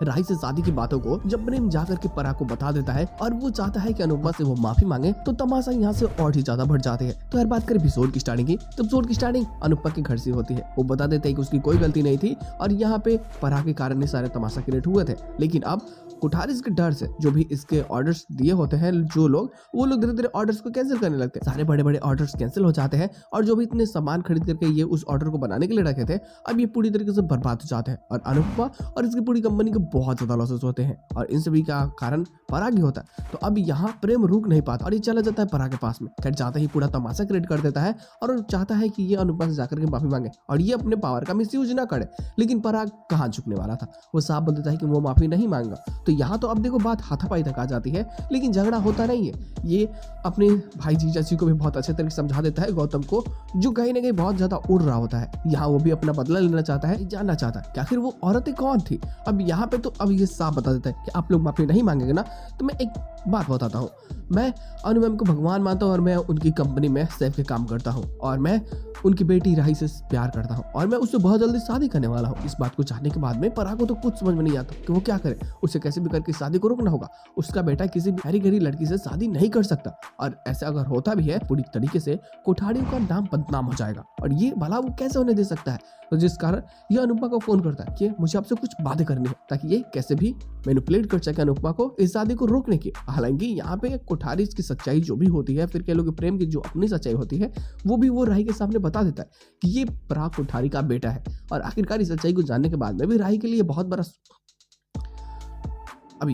राही से शादी की बातों को जब प्रेम जाकर के पराग को बता देता है और वो चाहता है कि अनुपमा से वो माफी मांगे, तो तमाशा यहाँ से और ही ज्यादा बढ़ जाते हैं। तो यार बात करें एपिसोड की स्टार्टिंग की, तो एपिसोड की स्टार्टिंग अनुपमा के घर से होती है। वो बता देते हैं कि उसकी कोई गलती नहीं थी और यहाँ पे पराग के कारण ही सारे तमाशा क्रिएट हुए थे। लेकिन अब कोठारिस के डर से जो भी इसके ऑर्डर्स दिए होते हैं जो लोग, वो लोग धीरे धीरे ऑर्डर्स को कैंसिल करने लगते हैं। सारे बड़े बड़े ऑर्डर्स कैंसिल हो जाते हैं और जो भी इतने सामान खरीद करके ये उस ऑर्डर को बनाने के लिए रखे थे, अब ये पूरी तरीके से बर्बाद हो जाते हैं और अनुपमा और इसकी पूरी कंपनी को बहुत ज्यादा लॉसेस होते हैं और इन सभी का कारण पराग ही होता है। तो अब यहाँ प्रेम रुक नहीं पाता और ये चला जाता है पराग के पास में। खैर जाते ही पूरा तमाशा क्रिएट कर देता है और चाहता है कि ये अनुपमा से जाकर के माफी मांगे और ये अपने पावर का मिसयूज ना करे। लेकिन पराग कहाँ झुकने वाला था, वो साफ बोल देता है कि वो माफी नहीं मांगा। तो यहाँ तो अब देखो बात हाथापाई तक आ जाती है, लेकिन झगड़ा होता नहीं है। ये अपने भाई जीजा जी को भी बहुत अच्छे तरीके से समझा देता है गौतम को, जो कहीं ना कहीं बहुत ज्यादा उड़ रहा होता है। यहाँ वो भी अपना बदला लेना चाहता है, जानना चाहता है कि आखिर वो औरतें कौन थी। अब यहाँ पे तो अब ये साफ बता देता है कि आप लोग माफी नहीं मांगेंगे ना, तो मैं एक बात बताता हूँ। मैं अनु मैम को भगवान मानता हूँ और मैं उनकी कंपनी में सेफ के काम करता हूँ और मैं उनकी बेटी राही से प्यार करता हूँ और मैं उससे बहुत जल्दी शादी करने वाला हूँ। इस बात को जानने के बाद में पराग को तो कुछ समझ में नहीं आता कि वो क्या करे। उसे कैसे भी करके शादी को रोकना होगा। उसका बेटा किसी भी हरी गरी लड़की से शादी नहीं कर सकता और ऐसा अगर होता भी है पूरी तरीके से कोठारियों का नाम बदनाम हो जाएगा और ये भला वो कैसे होने दे सकता है। तो जिस कारण ये अनुपमा को फोन करता है कि मुझे आपसे कुछ बातें करनी है ताकि ये कैसे भी मैनिपुलेट कर सके अनुपमा को इस शादी को रोकने की। हालांकि यहाँ पे कोठारी की सच्चाई जो भी होती है, फिर कह लो कि प्रेम की जो अपनी सच्चाई होती है, वो भी वो राही के सामने बता देता है कि ये पराग कोठारी का बेटा है। और आखिरकार इस सच्चाई को जानने के बाद में भी राही के लिए बहुत बड़ा अब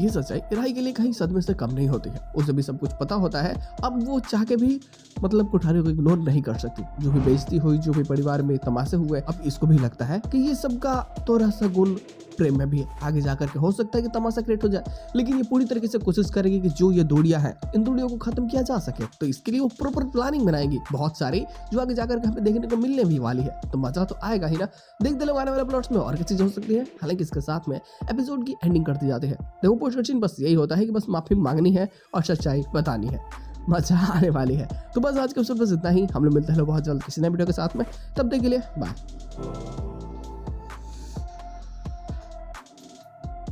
ये सच्चाई राही के लिए कहीं सदमे से कम नहीं होती है। उसे भी सब कुछ पता होता है। अब वो चाह के भी मतलब कोठारी को इग्नोर नहीं कर सकती। जो भी बेइज्जती हुई, जो भी परिवार में तमाशे हुए, अब इसको भी लगता है कि ये सबका थोड़ा सा गुण प्रेम में भी है। आगे जाकर के हो सकता है कि तमाशा क्रिएट हो जाए, लेकिन ये पूरी तरीके से कोशिश करेगी कि जो ये दूरियां हैं, इन दूरियों को खत्म किया जा सके। तो इसके लिए वो प्रॉपर प्लानिंग बनाएगी बहुत सारी, जो आगे जाकर के हमें देखने को मिलने भी वाली है। तो मजा तो आएगा ही ना। देखते लोग आने वाले प्लॉट्स में और क्या चीज हो सकती है। हालांकि इसके साथ में एपिसोड की एंडिंग कर दी जाती है। देखो पोस्ट क्वेश्चन बस यही होता है कि बस माफी मांगनी है और सच्चाई बतानी है। मजा आने वाली है। तो बस आज के एपिसोड बस इतना ही। हम लोग मिलते हैं बहुत जल्द किसी नए वीडियो के साथ में। तब तक के लिए बाय।